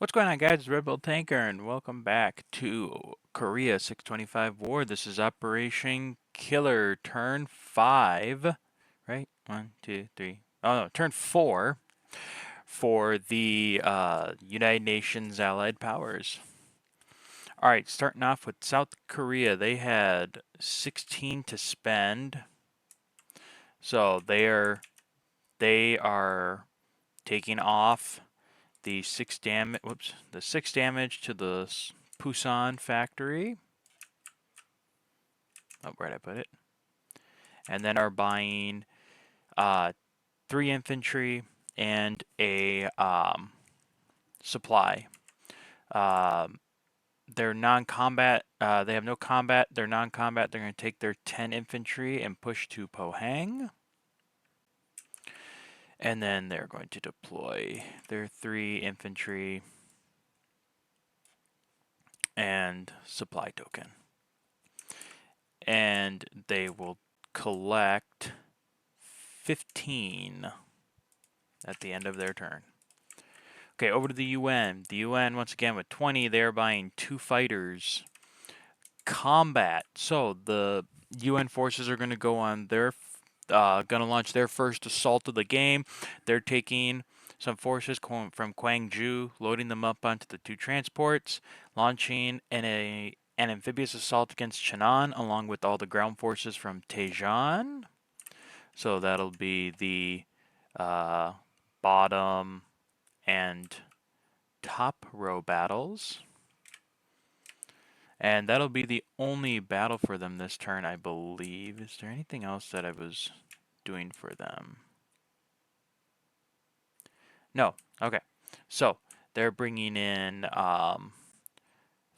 What's going on, guys? It's Red Bull Tanker, and welcome back to Korea 625 War. This is Operation Killer, turn 5, right? One, two, three. Oh, no, turn 4 for the United Nations Allied Powers. All right, starting off with South Korea. They had 16 to spend, so they are taking off the 6 damage to the Pusan factory. Oh, where'd I put it? And then are buying uh, 3 infantry and a supply. Um, they're non-combat. They have no combat. They're non-combat. They're going to take their 10 infantry and push to Pohang. And then they're going to deploy their 3 infantry and supply token. And they will collect 15 at the end of their turn. Okay, over to the UN. The UN, once again, with 20, they're buying 2 fighters. Combat. So the UN forces are going to go on their, going to launch their first assault of the game. They're taking some forces from Gwangju, loading them up onto the 2 transports, launching an amphibious assault against Cheonan, along with all the ground forces from Daejeon. So that'll be the bottom and top row battles. And that'll be the only battle for them this turn, I believe. Is there anything else that I was doing for them? No. Okay. So they're bringing in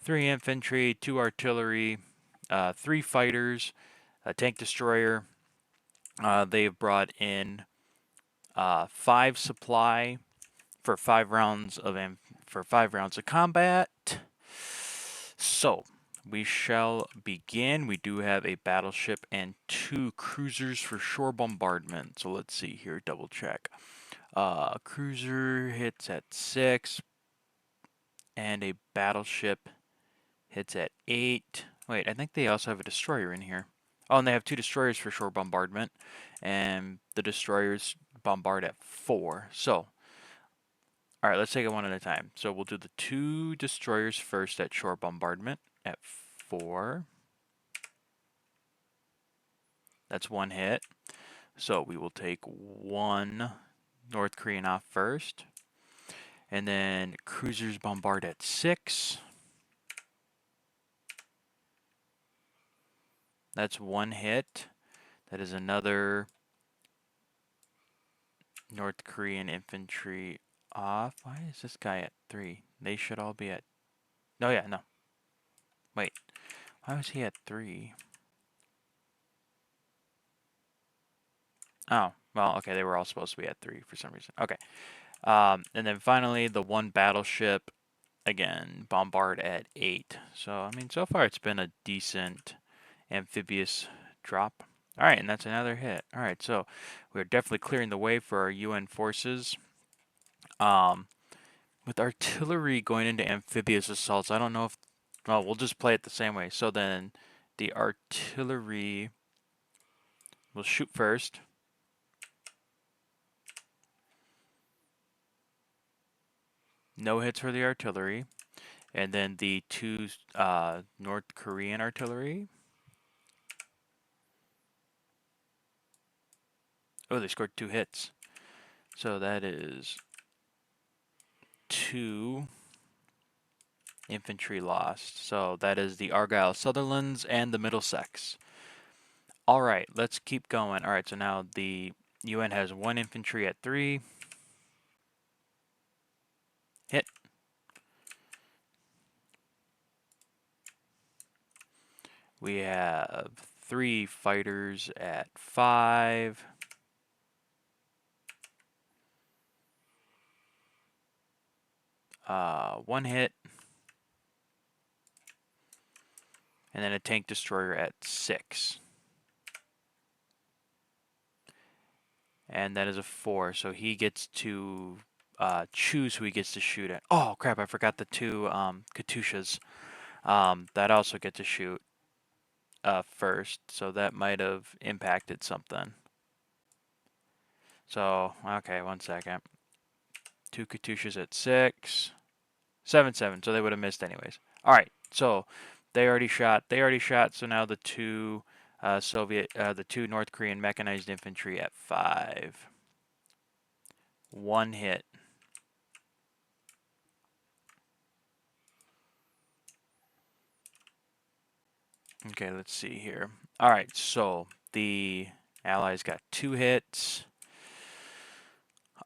3 infantry, 2 artillery, 3 fighters, a tank destroyer. They've brought in 5 supply for 5 rounds of combat. So we shall begin. We do have a battleship and 2 cruisers for shore bombardment. So let's see here, double check. Cruiser hits at 6, and a battleship hits at 8. Wait, I think they also have a destroyer in here. Oh, and they have 2 destroyers for shore bombardment, and the destroyers bombard at 4. So, all right, let's take it one at a time. So we'll do the 2 destroyers first at shore bombardment at 4. That's 1 hit. So we will take 1 North Korean off first. And then cruisers bombard at 6. That's 1 hit. That is another North Korean infantry off. Why is this guy at 3? They should all be at... No, yeah, no. Wait. Why was he at 3? Oh, well, okay, they were all supposed to be at 3 for some reason. Okay. And then finally, the 1 battleship, again, bombard at 8. So, I mean, so far it's been a decent amphibious drop. All right, and that's another hit. All right, so we're definitely clearing the way for our UN forces. With artillery going into amphibious assaults, I don't know if... Well, we'll just play it the same way. So then the artillery will shoot first. No hits for the artillery. And then the 2 North Korean artillery. Oh, they scored 2 hits. So that is 2 infantry lost. So that is the Argyle Sutherlands and the Middlesex. All right, let's keep going. All right, so now the UN has 1 infantry at 3. Hit. We have 3 fighters at 5. One hit. And then a tank destroyer at 6. And that is a 4, so he gets to choose who he gets to shoot at. Oh crap! I forgot the two Katyushas. That also get to shoot first, so that might have impacted something. So okay, 1 second. Two Katyushas at 6, 7, 7. So they would have missed anyways. All right, so they already shot. They already shot. So now the two the two North Korean mechanized infantry at 5. 1 hit. Okay, let's see here. All right, so the Allies got 2 hits.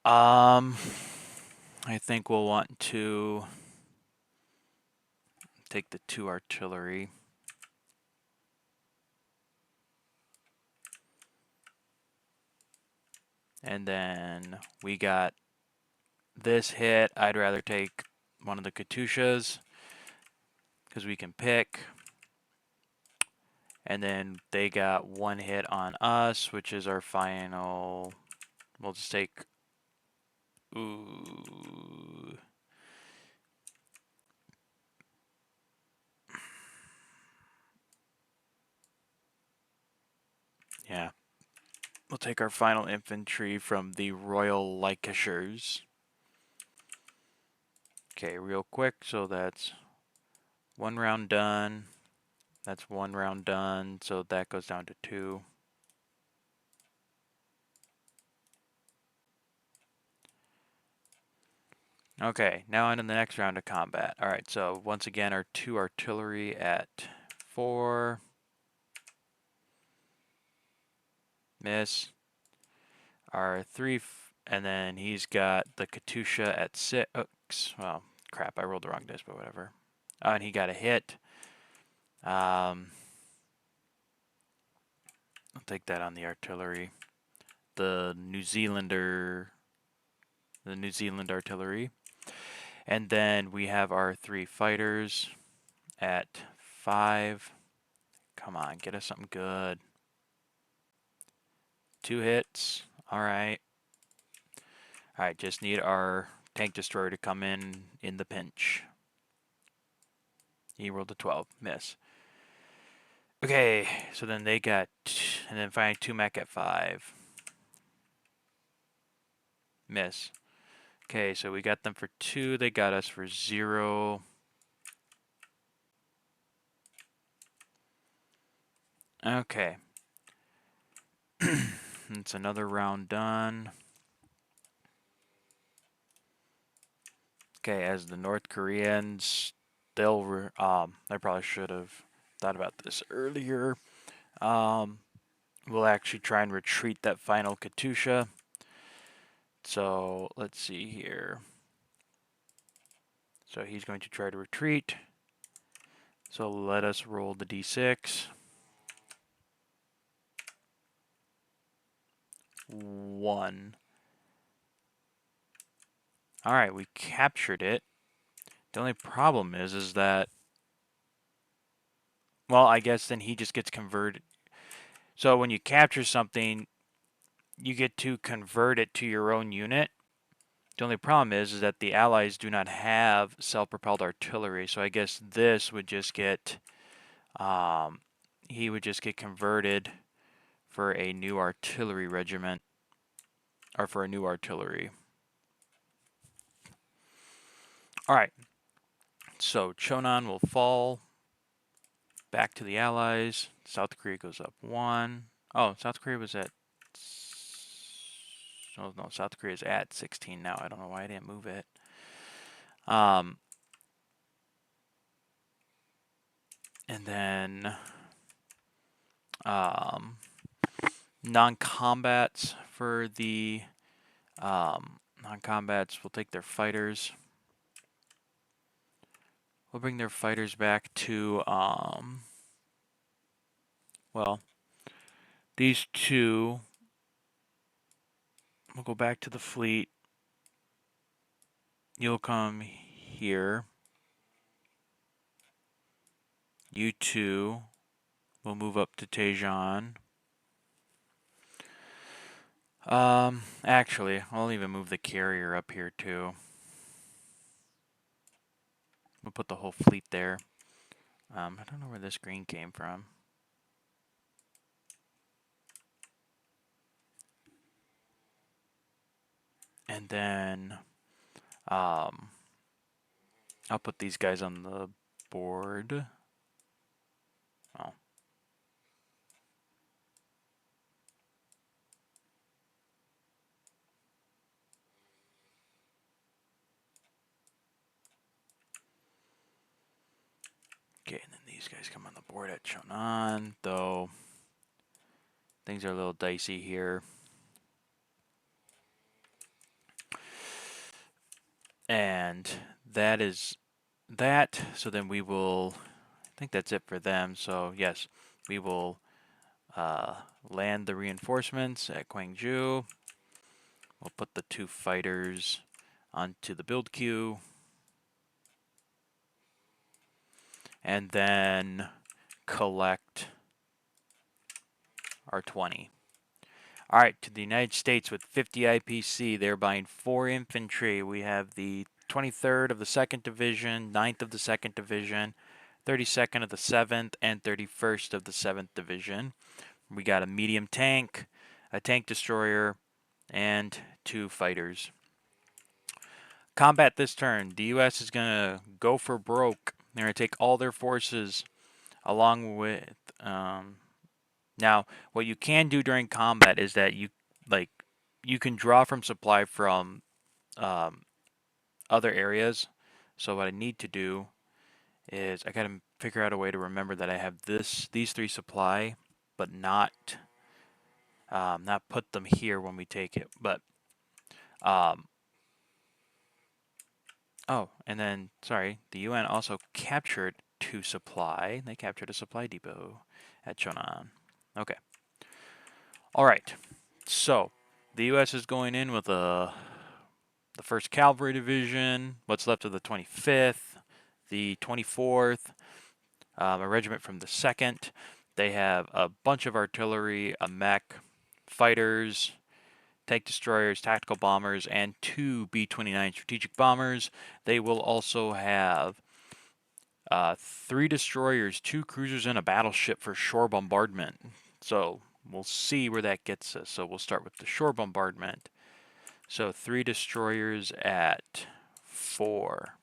I think we'll want to take the 2 artillery. And then we got this hit. I'd rather take one of the Katyushas because we can pick. And then they got 1 hit on us, which is our final. We'll just take. Ooh. Yeah. We'll take our final infantry from the Royal Lancashires. Okay, real quick. So that's 1 round done. That's 1 round done. So that goes down to 2. Okay, now on to the next round of combat. All right, so once again, our 2 artillery at 4. Miss. Our 3, and then he's got the Katyusha at 6. Well, crap, I rolled the wrong dice, but whatever. And he got a hit. I'll take that on the artillery. The New Zealand artillery. And then we have our 3 fighters at 5. Come on, get us something good. 2 hits. All right. All right, just need our tank destroyer to come in the pinch. He rolled a 12. Miss. Okay, so then they got, and then finally 2 mech at 5. Miss. Okay, so we got them for 2. They got us for 0. Okay. It's another round done. Okay, as the North Koreans, they'll, I probably should have thought about this earlier. We'll actually try and retreat that final Katyusha. So let's see here. So he's going to try to retreat. So let us roll the d6. 1. All right, we captured it. The only problem is that, well, I guess then he just gets converted. So when you capture something, you get to convert it to your own unit. The only problem is that the Allies do not have self-propelled artillery. So I guess this would just get, he would just get converted for a new artillery regiment, or for a new artillery. All right. So Chonan will fall back to the Allies. South Korea goes up 1. Oh, South Korea was at... Oh, no, South Korea is at 16 now. I don't know why I didn't move it. And then non-combats for the non-combats will take their fighters. We'll bring their fighters back to well, these 2. We'll go back to the fleet. You'll come here. You 2 will move up to Daejeon. Actually, I'll even move the carrier up here too. We'll put the whole fleet there. I don't know where this green came from. And then, I'll put these guys on the board. Oh. Okay, and then these guys come on the board at Chonan, though things are a little dicey here. And that is that. So then we will, I think that's it for them. So yes, we will land the reinforcements at Gwangju. We'll put the 2 fighters onto the build queue. And then collect our 20. All right, to the United States with 50 IPC, they're buying 4 infantry. We have the 23rd of the 2nd Division, 9th of the 2nd Division, 32nd of the 7th, and 31st of the 7th Division. We got a medium tank, a tank destroyer, and 2 fighters. Combat this turn. The U.S. is going to go for broke. They're going to take all their forces along with... now, what you can do during combat is that you can draw from supply from other areas. So what I need to do is I gotta figure out a way to remember that I have these 3 supply, but not put them here when we take it. But oh, and then sorry, the UN also captured 2 supply. They captured a supply depot at Chonan. Okay. All right. So the U.S. is going in with the 1st Cavalry Division, what's left of the 25th, the 24th, a regiment from the 2nd. They have a bunch of artillery, a mech, fighters, tank destroyers, tactical bombers, and 2 B-29 strategic bombers. They will also have 3 destroyers, 2 cruisers, and a battleship for shore bombardment. So we'll see where that gets us. So we'll start with the shore bombardment. So 3 destroyers at 4.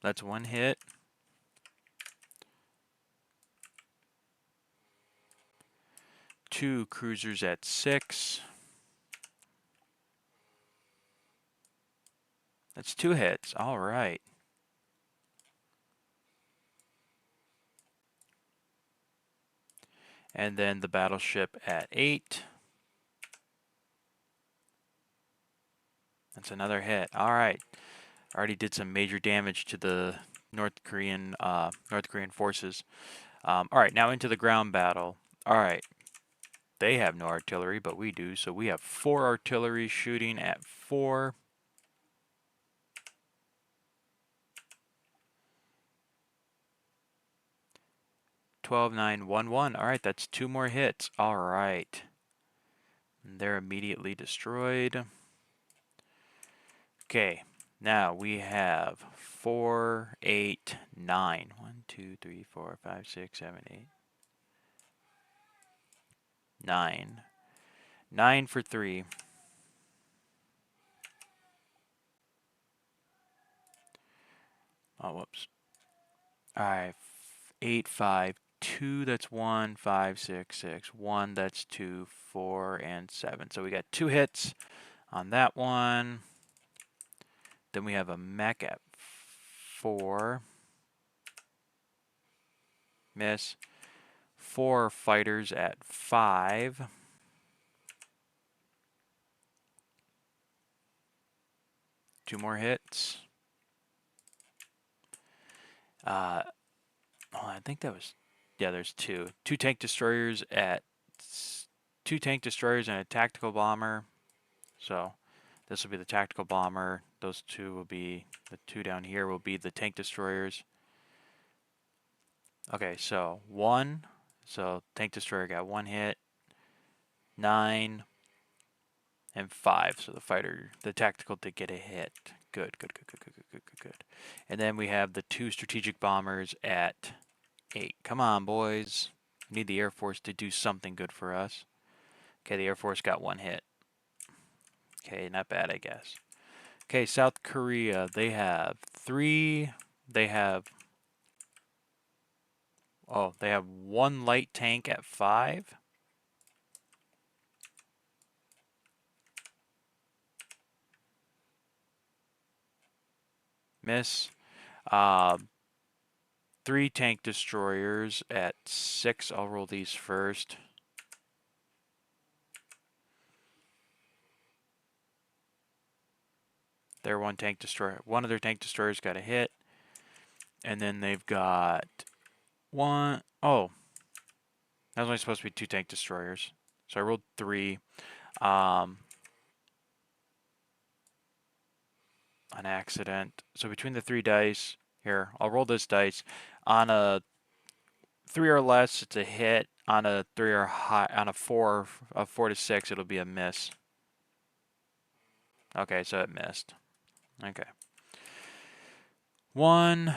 That's 1 hit. Two cruisers at 6. That's 2 hits. All right. And then the battleship at 8. That's another hit. All right. Already did some major damage to the North Korean forces. All right, now into the ground battle. All right. They have no artillery, but we do. So we have 4 artillery shooting at 4. $12, $9, $1, $1. All right, that's 2 more hits. All right. And they're immediately destroyed. Okay, now we have 4, 8, 9. 1, 2, 3, 4, 5, 6, 7, 8. 9. 9 for 3. Oh, whoops. All right, 8, 5, 2, that's 1, 5, 6, 6, 1, that's 2, 4, and 7. So we got 2 hits on that one. Then we have a mech at 4. Miss. 4 fighters at 5. Two more hits. Oh, I think that was, yeah, there's 2. 2 tank destroyers at 2 tank destroyers and a tactical bomber. So this will be the tactical bomber. Those 2 will be, the 2 down here will be the tank destroyers. Okay, so 1. So tank destroyer got 1 hit. 9 and 5. So the tactical did get a hit. Good, good, good, good, good, good, good, good, good. And then we have the 2 strategic bombers at 8. Come on, boys. We need the Air Force to do something good for us. Okay, the Air Force got 1 hit. Okay, not bad, I guess. Okay, South Korea, they have 3. They have, oh, they have 1 light tank at 5. Miss. 3 tank destroyers at 6. I'll roll these first. Their 1 tank destroyer. One of their tank destroyers got a hit. And then they've got 1. Oh, that was only supposed to be 2 tank destroyers. So I rolled 3. An accident. So between the 3 dice, here, I'll roll this dice. On a 3 or less, it's a hit. On a 3 or high, on a 4 to 6, it'll be a miss. Okay, so it missed. Okay. 1.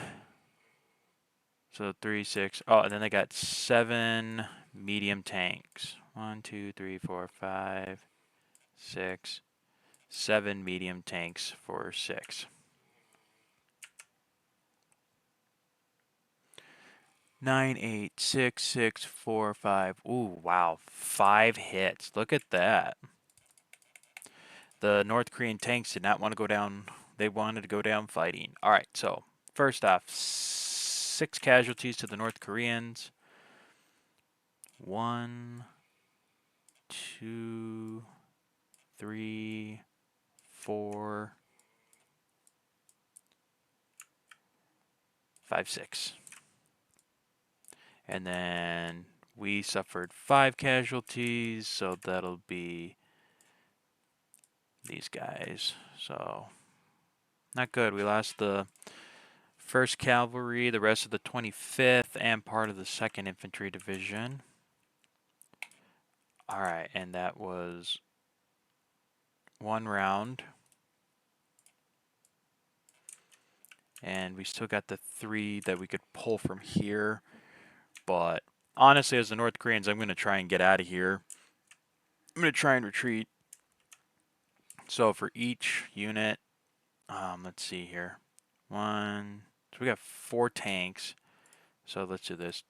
So 3, 6. Oh, and then they got 7 medium tanks. 1, 2, 3, 4, 5, 6, 7 medium tanks for 6. 9, 8, 6, 6, 4, 5. Ooh, wow. 5 hits. Look at that. The North Korean tanks did not want to go down. They wanted to go down fighting. All right, so first off, 6 casualties to the North Koreans. 1, 2, 3, 4, 5, 6. And then we suffered 5 casualties, so that'll be these guys. So not good. We lost the 1st Cavalry, the rest of the 25th, and part of the 2nd Infantry Division. All right, and that was 1 round. And we still got the 3 that we could pull from here. But honestly, as the North Koreans, I'm going to try and get out of here. I'm going to try and retreat. So for each unit, let's see here. 1, so we got 4 tanks. So let's do this.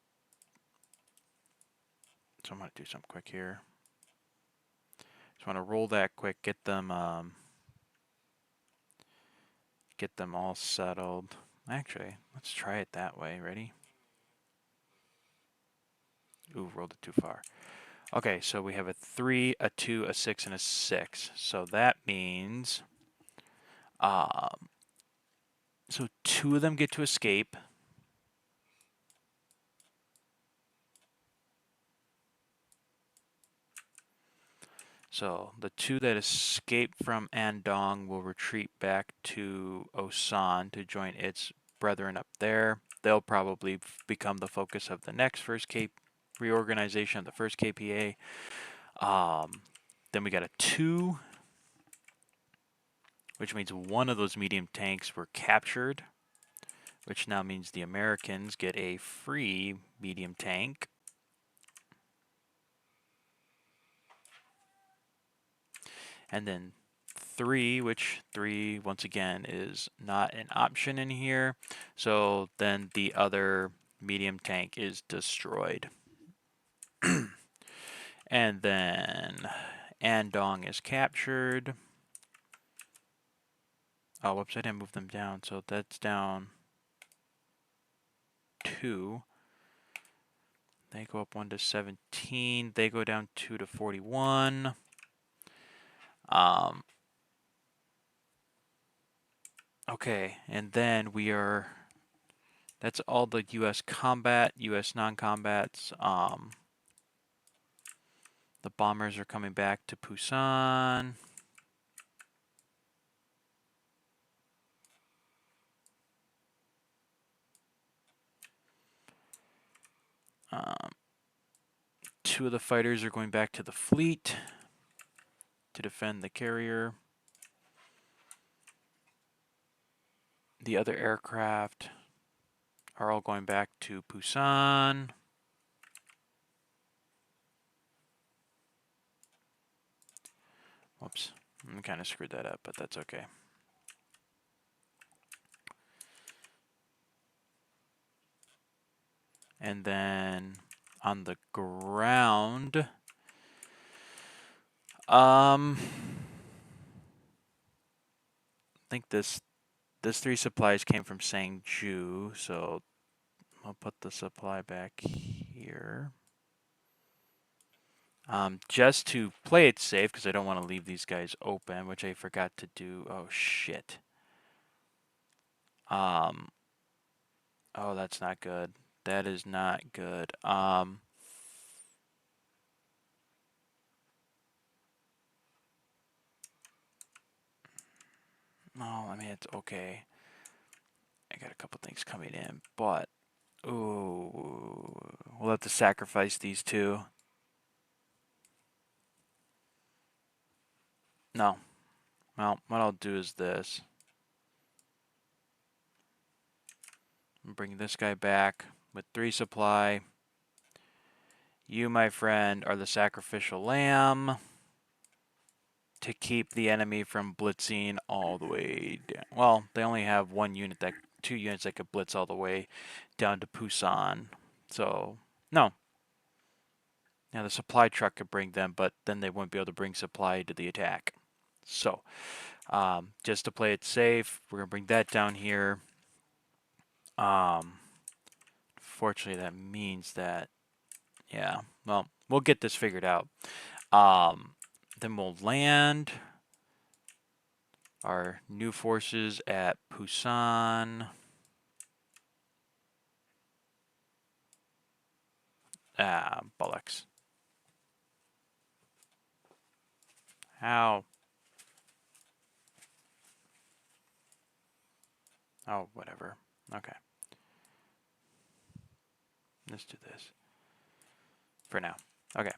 So I'm going to do something quick here. Just want to roll that quick, get them all settled. Actually, let's try it that way. Ready? Ooh, rolled it too far. Okay, so we have a 3, a 2, a 6, and a 6. So that means, so 2 of them get to escape. So the 2 that escape from Andong will retreat back to Osan to join its brethren up there. They'll probably become the focus of the next reorganization of the 1st KPA. Then we got a 2, which means 1 of those medium tanks were captured, which now means the Americans get a free medium tank. And then 3, which 3 once again is not an option in here. So then the other medium tank is destroyed. And then Andong is captured. Oh, whoops, I didn't move them down. So that's down 2. They go up 1 to 17. They go down 2 to 41. Okay, and then that's all the U.S. combat, U.S. non-combats. The bombers are coming back to Busan. 2 of the fighters are going back to the fleet to defend the carrier. The other aircraft are all going back to Busan. Whoops, I kind of screwed that up, but that's okay. And then on the ground, I think this 3 supplies came from Sangju, so I'll put the supply back here. Just to play it safe, because I don't want to leave these guys open, which I forgot to do. Oh, shit. Oh, that's not good. That is not good. No, I mean, it's okay. I got a couple things coming in, but ooh, we'll have to sacrifice these 2. No. Well, what I'll do is this. Bring this guy back with 3 supply. You, my friend, are the sacrificial lamb to keep the enemy from blitzing all the way down. Well, they only have 2 units that could blitz all the way down to Busan. So, no. Now, the supply truck could bring them, but then they wouldn't be able to bring supply to the attack. So, just to play it safe, we're going to bring that down here. Fortunately, that means that, yeah, well, we'll get this figured out. Then we'll land our new forces at Busan. Bollocks. How? Oh, whatever. Okay. Let's do this. For now. Okay.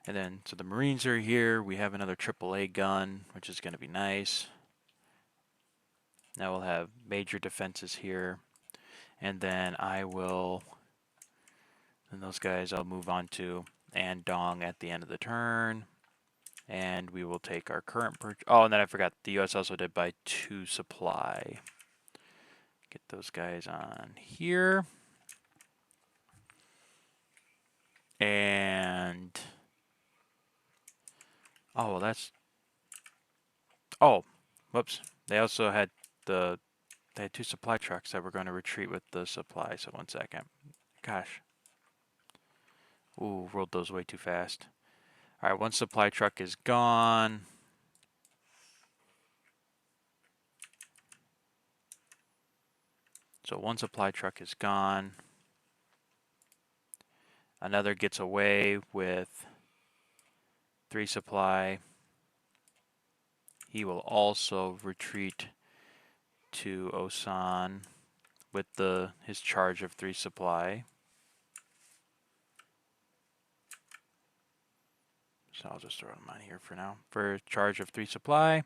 And then, so the Marines are here. We have another AAA gun, which is going to be nice. Now we'll have major defenses here. And then and those guys I'll move on to Andong at the end of the turn. And we will take our current purchase. Oh, and then I forgot, the U.S. also did buy 2 supply. Get those guys on here. And oh, well, that's, oh, whoops. They also had they had 2 supply trucks that were going to retreat with the supply. So 1 second. Gosh. Ooh, rolled those way too fast. All right, 1 supply truck is gone. So 1 supply truck is gone. Another gets away with 3 supply. He will also retreat to Osan with his charge of 3 supply. So I'll just throw them on here for now. For charge of 3 supply.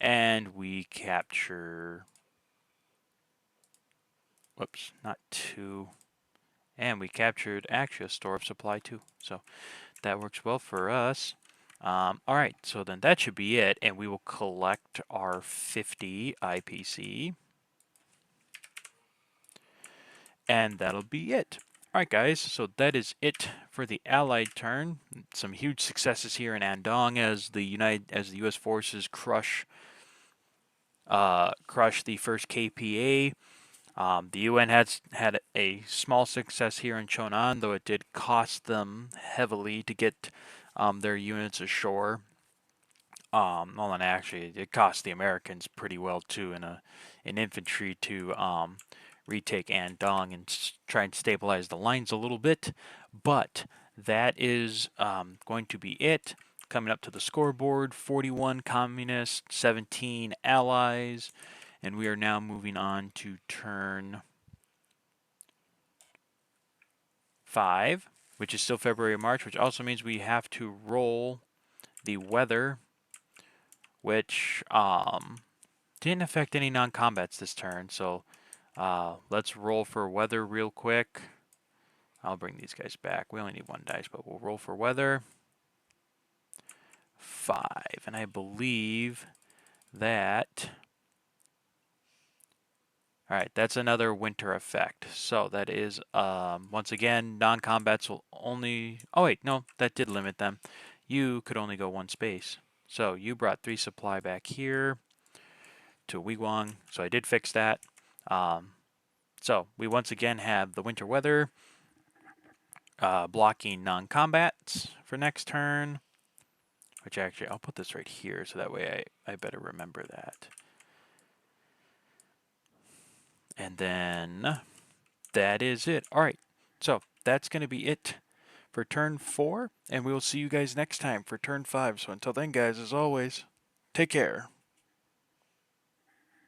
And we capture, whoops, not 2. And we captured actually a store of supply too. So that works well for us. All right, so then that should be it. And we will collect our 50 IPC. And that'll be it. All right, guys, so that is it for the Allied turn. Some huge successes here in Andong as the U.S. forces crush the first KPA. The UN had a small success here in Chonan, though it did cost them heavily to get their units ashore. Well, and actually, it cost the Americans pretty well too in infantry to retake Andong and try and stabilize the lines a little bit. But that is going to be it. Coming up to the scoreboard, 41 communists, 17 allies, and we are now moving on to turn 5, which is still February or March, which also means we have to roll the weather, which didn't affect any non-combats this turn. So let's roll for weather real quick. I'll bring these guys back. We only need 1 dice, but we'll roll for weather. 5, and I believe that... Alright, that's another winter effect. So that is, once again, non-combats will only... Oh wait, no, that did limit them. You could only go 1 space. So you brought 3 supply back here to Wigwam, so I did fix that. So we once again have the winter weather blocking non-combats for next turn. Which actually, I'll put this right here so that way I better remember that. And then that is it. All right, so that's going to be it for turn 4, and we will see you guys next time for turn 5. So until then, guys, as always, take care.